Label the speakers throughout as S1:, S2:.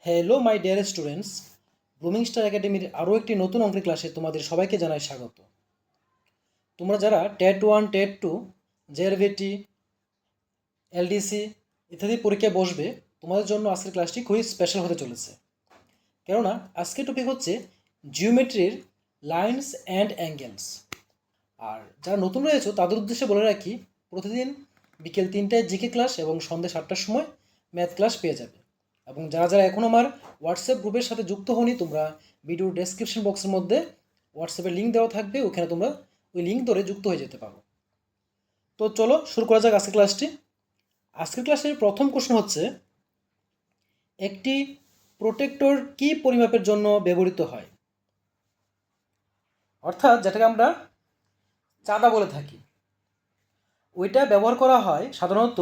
S1: Hello my dear students, blooming star একাডেমির আরও একটি নতুন অঙ্কের ক্লাসে তোমাদের সবাইকে জানাই স্বাগত। তোমরা যারা টেট 1, টেট 2, জেআরভিটি, এলডিসি ইত্যাদি পরীক্ষায় বসবে, তোমাদের জন্য আজকের ক্লাসটি খুবই স্পেশাল হতে চলেছে। কেননা আজকের টপিক হচ্ছে জিওমেট্রির লাইনস অ্যান্ড অ্যাঙ্গেলস। আর যারা নতুন রয়েছে তাদের উদ্দেশ্যে বলে রাখি, প্রতিদিন বিকেল 3টায় জিকে ক্লাস এবং সন্ধ্যে 7টার সময় ম্যাথ ক্লাস পেয়ে যাবে। এবং যারা যারা এখন আমার হোয়াটসঅ্যাপ গ্রুপের সাথে যুক্ত হওনি, তোমরা ভিডিওর ডেসক্রিপশন বক্সের মধ্যে হোয়াটসঅ্যাপের লিঙ্ক দেওয়া থাকবে, ওখানে তোমরা ওই লিঙ্ক ধরে যুক্ত হয়ে যেতে পারো। তো চলো শুরু করা যাক আজকের ক্লাসটি। আজকের ক্লাসের প্রথম প্রশ্ন হচ্ছে, একটি প্রোটেক্টর কি পরিমাপের জন্য ব্যবহৃত হয়? অর্থাৎ যেটাকে আমরা চাঁদা বলে থাকি, ওইটা ব্যবহার করা হয় সাধারণত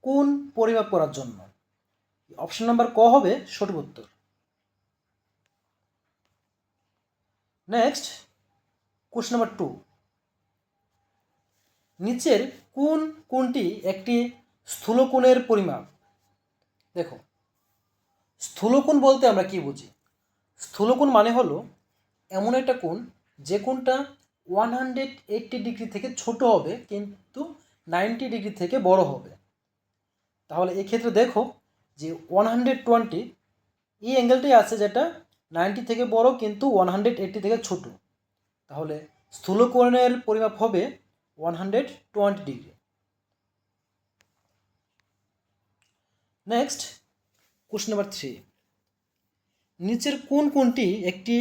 S1: কোন পরিমাপ করার জন্য? অপশন নাম্বার ক হবে সঠিক উত্তর। নেক্সট কোশ্চেন নাম্বার 2, নিচের কোনটি একটি স্থূলকোণের পরিমাপ? দেখো, স্থূলকোণ বলতে আমরা কি বুঝি? স্থূলকোণ মানে হলো এমন একটা কোণ যে কোণটা 180 ডিগ্রি থেকে ছোট হবে কিন্তু 90 ডিগ্রি থেকে বড় হবে। তাহলে এক্ষেত্রে দেখো যে 120 এই অ্যাঙ্গেলটাই আছে যেটা 90 থেকে বড় কিন্তু 180 থেকে ছোট। তাহলে স্থূলকোণের পরিমাপ হবে 120 ডিগ্রি। নেক্সট কোশ্চেন নাম্বার 3, নিচের কোনটি একটি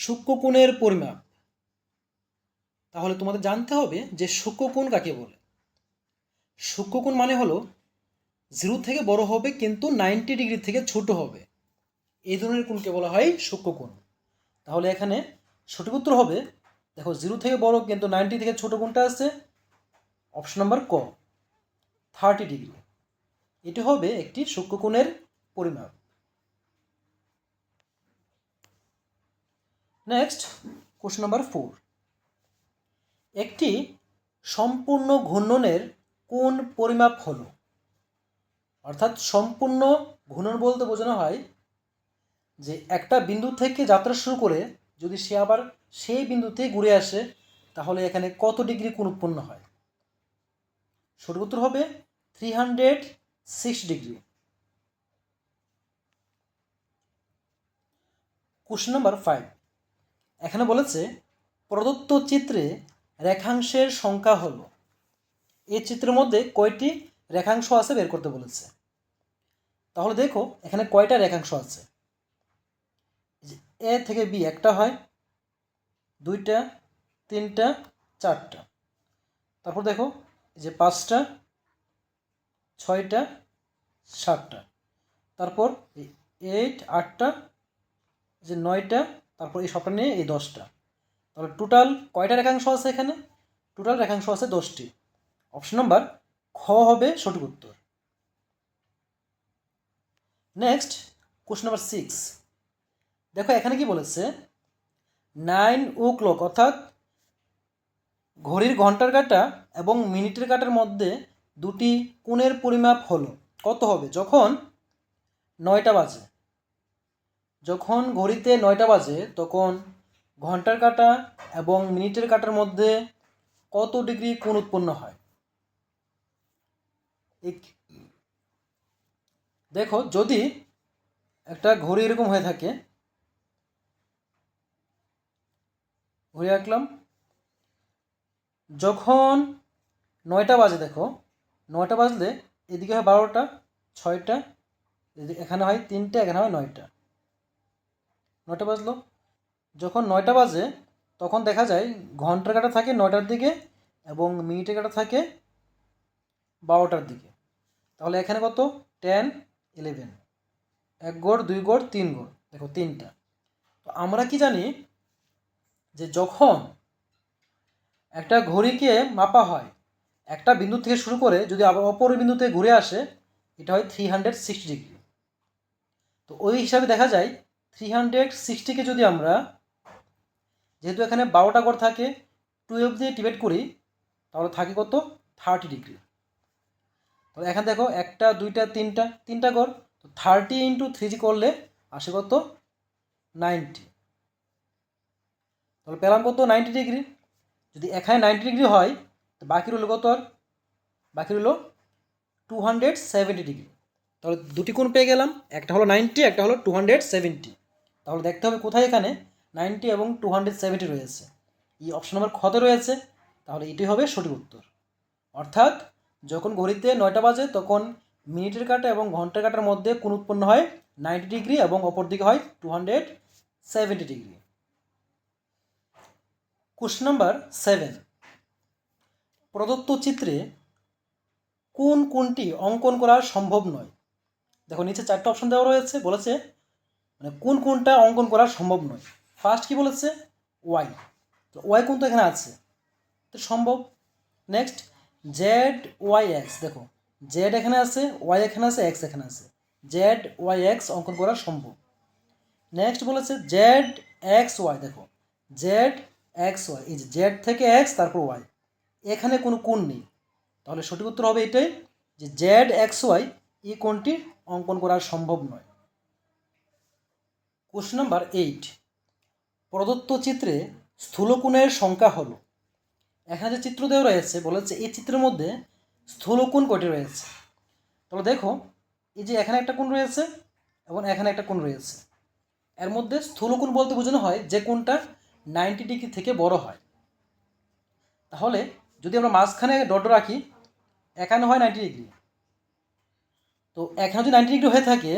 S1: সূক্ষ্মকোণের পরিমাপ? তাহলে তোমাদের জানতে হবে যে সূক্ষ্মকোণ কাকে বলে। সূক্ষ্মকোণ মানে হলো 0 থেকে বড় হবে কিন্তু 90 ডিগ্রি থেকে ছোট হবে, এই ধরনের কোণকে বলা হয় সূক্ষ্মকোণ। তাহলে এখানে সঠিক উত্তর হবে, দেখো 0 থেকে বড় কিন্তু 90 থেকে ছোট কোণটা আছে, অপশন নাম্বার ক 30 ডিগ্রি। এটি হবে একটি সূক্ষ্মকোণের পরিমাপ। নেক্সট কোশ্চেন নাম্বার 4, একটি সম্পূর্ণ ঘূর্ণনের কোণ পরিমাপ হলো? অর্থাৎ সম্পূর্ণ ঘূর্ণন বলতে বোঝানো হয় যে একটা বিন্দু থেকে যাত্রা শুরু করে যদি সে আবার সেই বিন্দুতে ঘুরে আসে, তাহলে এখানে কত ডিগ্রি কোণ উৎপন্ন হয়? সঠিক উত্তর হবে 306 ডিগ্রি। কোশ্চেন নাম্বার 5, এখানে বলেছে প্রদত্ত চিত্রে রেখাংশের সংখ্যা হলো? এই চিত্রের মধ্যে কয়টি রেখাংশ আছে বের করতে বলেছে। তাহলে দেখো এখানে কয়টা রেখাংশ আছে। এ থেকে বি একটা হয়, দুইটা, তিনটা, চারটা। তারপর দেখো এই যে 5টা, 6টা, 7টা। তারপর 8, 8টা, যে 9টা, তারপর এই সবটা নিয়ে এই 10টা। তাহলে টোটাল কয়টা রেখাংশ আছে এখানে? টোটাল রেখাংশ আছে 10টি। অপশন নাম্বার খ হবে সঠিক উত্তর। নেক্সট কোশ্চেন নাম্বার 6, দেখো এখানে কি বলেছে 9 o'clock অর্থাৎ ঘড়ির ঘন্টার কাঁটা এবং মিনিটের কাঁটার মধ্যে দুটি কোণের পরিমাপ হলো কত হবে? যখন 9টা বাজে, যখন ঘড়িতে 9টা বাজে তখন ঘন্টার কাঁটা এবং মিনিটের কাঁটার মধ্যে কত ডিগ্রি কোণ উৎপন্ন হয়? দেখো যদি একটা ঘড়ি এরকম হয়ে থাকে, ঘড়ি আঁকলাম, যখন 9টা বাজে, দেখো 9টা বাজলে এদিকে হয় 12টা, 6টা, এখানে হয় 3টা, এখানে হয় 9টা। 9টা বাজলো, যখন 9টা বাজে তখন দেখা যায় ঘন্টার কাঁটা থাকে 9টার দিকে এবং মিনিটের কাঁটা থাকে 12টার দিকে। তাহলে এখানে কত? 10, 11, 1 গড়, 2 গড়, 3 গড়, দেখো 3টা। তো আমরা কি জানি যে যখন একটা ঘড়িকে মাপা হয় একটা বিন্দু থেকে শুরু করে যদি আবার অপর বিন্দুতে ঘুরে আসে, এটা হয় 360 ডিগ্রি। তো ওই হিসাবে দেখা যায় 360কে যদি আমরা, যেহেতু এখানে 12টা গড় থাকে, 12 দিয়ে ডিভাইড করি, তাহলে থাকে কত? 30 ডিগ্রি। তো এখানে দেখো 1টা, 2টা, 3টা, 3টা গড়, তো 30 × 3 করলে আসে কত 90, তাহলে পেলাম কত 90 ডিগ্রি। যদি এখানে 90 ডিগ্রি হয় তো বাকি রইল কত, আর বাকি রইল 270 ডিগ্রি। তাহলে দুটি কোণ পেয়ে গেলাম, একটা হলো 90, একটা হলো 270। তাহলে দেখতে হবে কোথায় এখানে 90 এবং 270 রয়েছে। এই অপশন নাম্বার খতে রয়েছে, তাহলে এটি হবে সঠিক উত্তর। অর্থাৎ যখন ঘড়িতে 9টা বাজে তখন মিনিটের কাঁটা এবং ঘন্টার কাঁটার মধ্যে কোণ উৎপন্ন হয় 90 ডিগ্রি এবং অপর দিকে হয় 270 ডিগ্রি। কোশ্চেন নাম্বার 7, প্রদত্ত চিত্রে কোন কোণটি অঙ্কন করা সম্ভব নয়? দেখো নিচে 4টা অপশন দেওয়া রয়েছে, বলেছে মানে কোন কোণটা অঙ্কন করা সম্ভব নয়। ফার্স্ট কি বলেছে, ওয়াই, তো ওয়াই কোণ তো এখানে আছে, তো সম্ভব। নেক্সট জেড ওয়াই এক্স, দেখো জেড এখানে আছে, ওয়াই এখানে আছে, এক্স এখানে আছে, জেড ওয়াই এক্স অঙ্কন করা সম্ভব। নেক্সট বলেছে জেড এক্স ওয়াই, দেখো জেড এক্স ওয়াই, এই যে জেড থেকে এক্স তারপর ওয়াই, এখানে কোনো কোণ নেই, তাহলে সঠিক উত্তর হবে এটাই যে জেড এক্স ওয়াই এই কোণটি অঙ্কন করা সম্ভব নয়। কোশ্চেন নাম্বার 8, প্রদত্ত চিত্রে স্থূলকোণের সংখ্যা হলো, এখানে যে চিত্র দেওয়া রয়েছে বলেছে এই চিত্রের মধ্যে স্থূলকোণ কয়টি রয়েছে। তাহলে দেখো এই যে এখানে একটা কোণ রয়েছে এবং এখানে একটা কোণ রয়েছে, এর মধ্যে স্থূলকোণ বলতে বোঝানো হয় যে কোণটা 90 ডিগ্রি থেকে বড় হয়। তাহলে যদি আমরা মাঝখানে ডট রাখি, এখানে হয় 90 ডিগ্রি, তো এখানে যদি 90 ডিগ্রি হয়ে থাকে,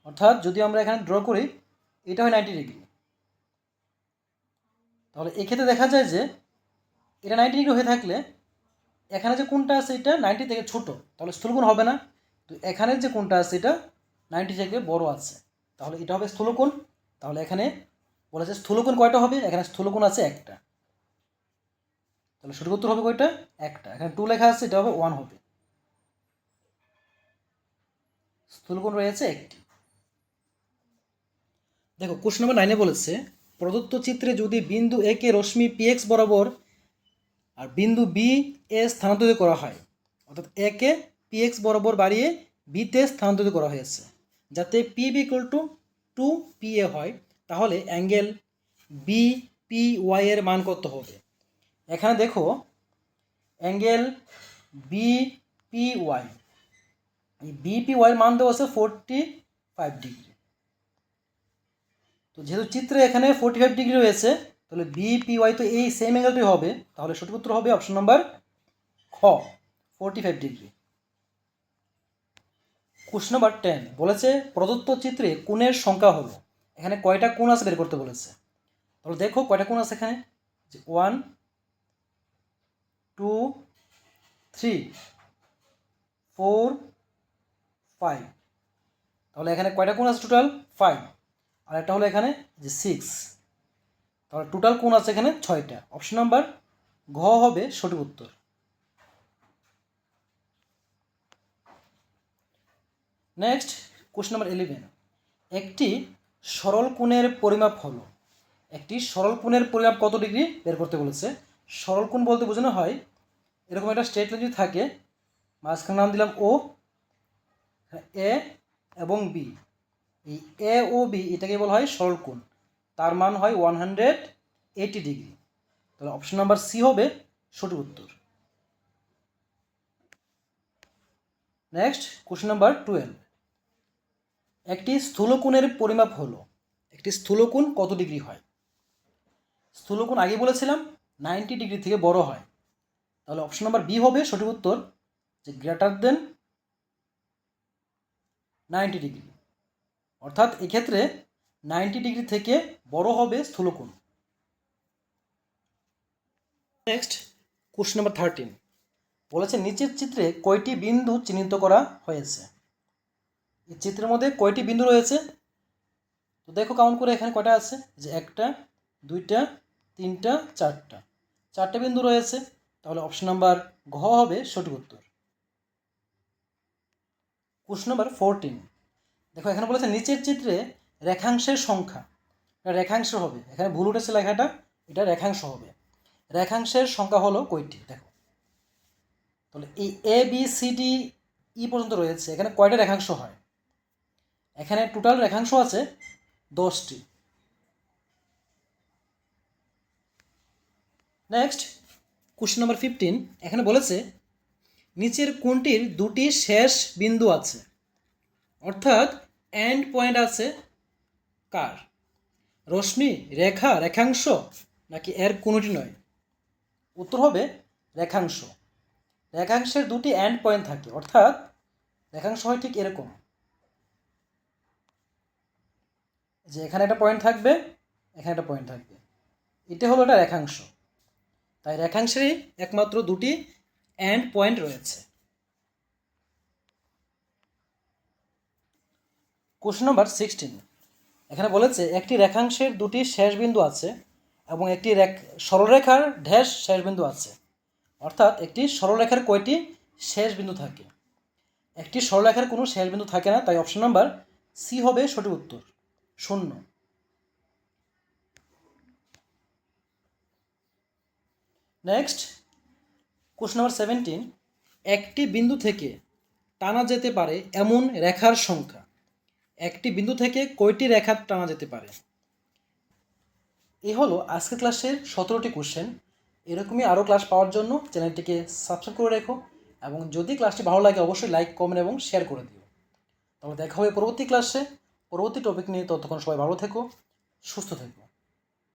S1: অর্থাৎ যদি আমরা এখানে ড্র করি এটা হয় 90 ডিগ্রি, তাহলে এক্ষেত্রে দেখা যায় যে এটা 90 ডিগ্রি হয়ে থাকলে এখানে যে কোণটা আছে এটা 90 থেকে ছোট, তাহলে স্থূলকোণ হবে না। তো এখানের যে কোণটা আছে এটা 90 থেকে বড় আছে, তাহলে এটা হবে স্থূলকোণ। তাহলে এখানে বলেছে স্থূলকোণ কয়টা হবে, এখানে স্থূলকোণ আছে একটা, তাহলে সঠিক উত্তর হবে কয়টা, একটা। এখানে 2 লেখা আছে, এটা হবে 1 হবে, স্থূলকোণ রয়েছে একটি। দেখো কোশ্চেন নাম্বার 9 বলেছে প্রদত্ত চিত্রে যদি বিন্দু এ কে রশ্মি পিএক্স বরাবর আর বিন্দু বি এ স্থানান্তরিত করা হয়, অর্থাৎ এ কে পিএক্স বরাবর বাড়িয়ে বিতে স্থানান্তরিত করা হয়েছে যাতে P B equal to 2PA হয়, তাহলে অ্যাঙ্গেল BPY এর মান কত হবে? এখানে দেখো অ্যাঙ্গেল BPY, এই BPY এর মান দেওয়া আছে 45 ডিগ্রি। তো যেহেতু চিত্রে এখানে 45 ডিগ্রি রয়েছে, তাহলে BPY তো এই সেম অ্যাঙ্গেলটি হবে, তাহলে সঠিক উত্তর হবে অপশন নাম্বার খ, 45 ডিগ্রি। কোশ্চেন নাম্বার 10 বলেছে প্রদত্ত চিত্রে কোণের সংখ্যা হলো, এখানে কয়টা কোণ আছে বের করতে বলেছে। তাহলে দেখো কয়টা কোণ আছে এখানে, যে 1 2 3 4 5, তাহলে এখানে কয়টা কোণ আছে টোটাল 5, আর একটা হলো এখানে যে 6, তাহলে টোটাল কোণ আছে এখানে 6টা। অপশন নাম্বার ঘ হবে সঠিক উত্তর। নেক্সট কোশ্চেন নাম্বার 11, একটি সরল কোণের পরিমাপ হলো, একটি সরল কোণের পরিমাপ কত ডিগ্রি বের করতে বলেছে। সরল কোণ বলতে বোঝানো হয় এরকম একটা স্ট্রেট লাইন যদি থাকে, মাঝখানে নাম দিলাম ও, এ এবং বি, এই এ ও বি এটাকে বলা হয় সরল কোণ, তার মান হয় 180 ডিগ্রি, তাহলে অপশন নাম্বার সি হবে সঠিক উত্তর। নেক্সট কোশ্চেন নাম্বার 12, একটি স্থূলকোণের পরিমাপ হলো, একটি স্থূলকোণ কত ডিগ্রি হয়। স্থূলকোণ আগে বলেছিলাম 90 ডিগ্রি থেকে বড় হয়, তাহলে অপশন নাম্বার বি হবে সঠিক উত্তর, যে গ্রেটার দেন 90 ডিগ্রি, অর্থাৎ এক্ষেত্রে 90 ডিগ্রি থেকে বড় হবে স্থূলকোণ। নেক্সট কোশ্চেন নাম্বার 13 বলেছে নিচের চিত্রে কয়টি বিন্দু চিহ্নিত করা হয়েছে। এই চিত্রের মধ্যে কয়টি বিন্দু রয়েছে, তো দেখো কাউন্ট করে এখানে কয়টা আছে, যে 1টা 2টা 3টা 4টা, 4টে বিন্দু রয়েছে, তাহলে অপশন নাম্বার ঘ হবে সঠিক উত্তর। কোশ্চেন নাম্বার 14 দেখো এখানে বলেছে নিচের চিত্রে রেখাংশের সংখ্যা, এটা রেখাংশ হবে, এখানে ভুল উঠেছে লেখাটা, এটা রেখাংশ হবে। রেখাংশের সংখ্যা হলো কয়টি, দেখো তাহলে এই A B C D E পর্যন্ত রয়েছে, এখানে কয়টা রেখাংশ হয়। এখানে টোটাল রেখাংশ আছে 10টি। নেক্সট কোশ্চেন নাম্বার 15, এখানে বলেছে নিচের কোনটির দুটি শেষ বিন্দু আছে, অর্থাৎ এন্ড পয়েন্ট আছে কার? রশ্মি, রেখা, রেখাংশ নাকি এর কোনোটি নয়? উত্তর হবে রেখাংশ। রেখাংশের দুটি এন্ড পয়েন্ট থাকে, অর্থাৎ রেখাংশ হয় ঠিক এরকম, যে এখানে একটা পয়েন্ট থাকবে, এখানে একটা পয়েন্ট থাকবে, এটা হলো একটা রেখাংশ। তাই রেখাংশেরই একমাত্র দুটি এন্ড পয়েন্ট রয়েছে। কোশ্চেন নাম্বার 16, এখানে বলেছে একটি রেখাংশের দুটি শেষ বিন্দু আছে এবং একটি সরলরেখার ড্যাশ শেষ বিন্দু আছে, অর্থাৎ একটি সরলরেখার কয়টি শেষ বিন্দু থাকে? একটি সরলরেখার কোনো শেষ বিন্দু থাকে না, তাই অপশন নাম্বার সি হবে সঠিক উত্তর, 0। নেক্সট কোশ্চেন নাম্বার 17, একটি বিন্দু থেকে টানা যেতে পারে এমন রেখার সংখ্যা। একটি বিন্দু থেকে কয়টি রেখা টানা যেতে পারে? এই হলো আজকের ক্লাসের 17টি কোশ্চেন। এরকমই আরও ক্লাস পাওয়ার জন্য চ্যানেলটিকে সাবস্ক্রাইব করে রেখো, এবং যদি ক্লাসটি ভালো লাগে অবশ্যই লাইক, কমেন্ট এবং শেয়ার করে দিও। তাহলে দেখা হবে পরবর্তী ক্লাসে পরবর্তী টপিক নিয়ে। ততক্ষণ সবাই ভালো থেকো, সুস্থ থেকো।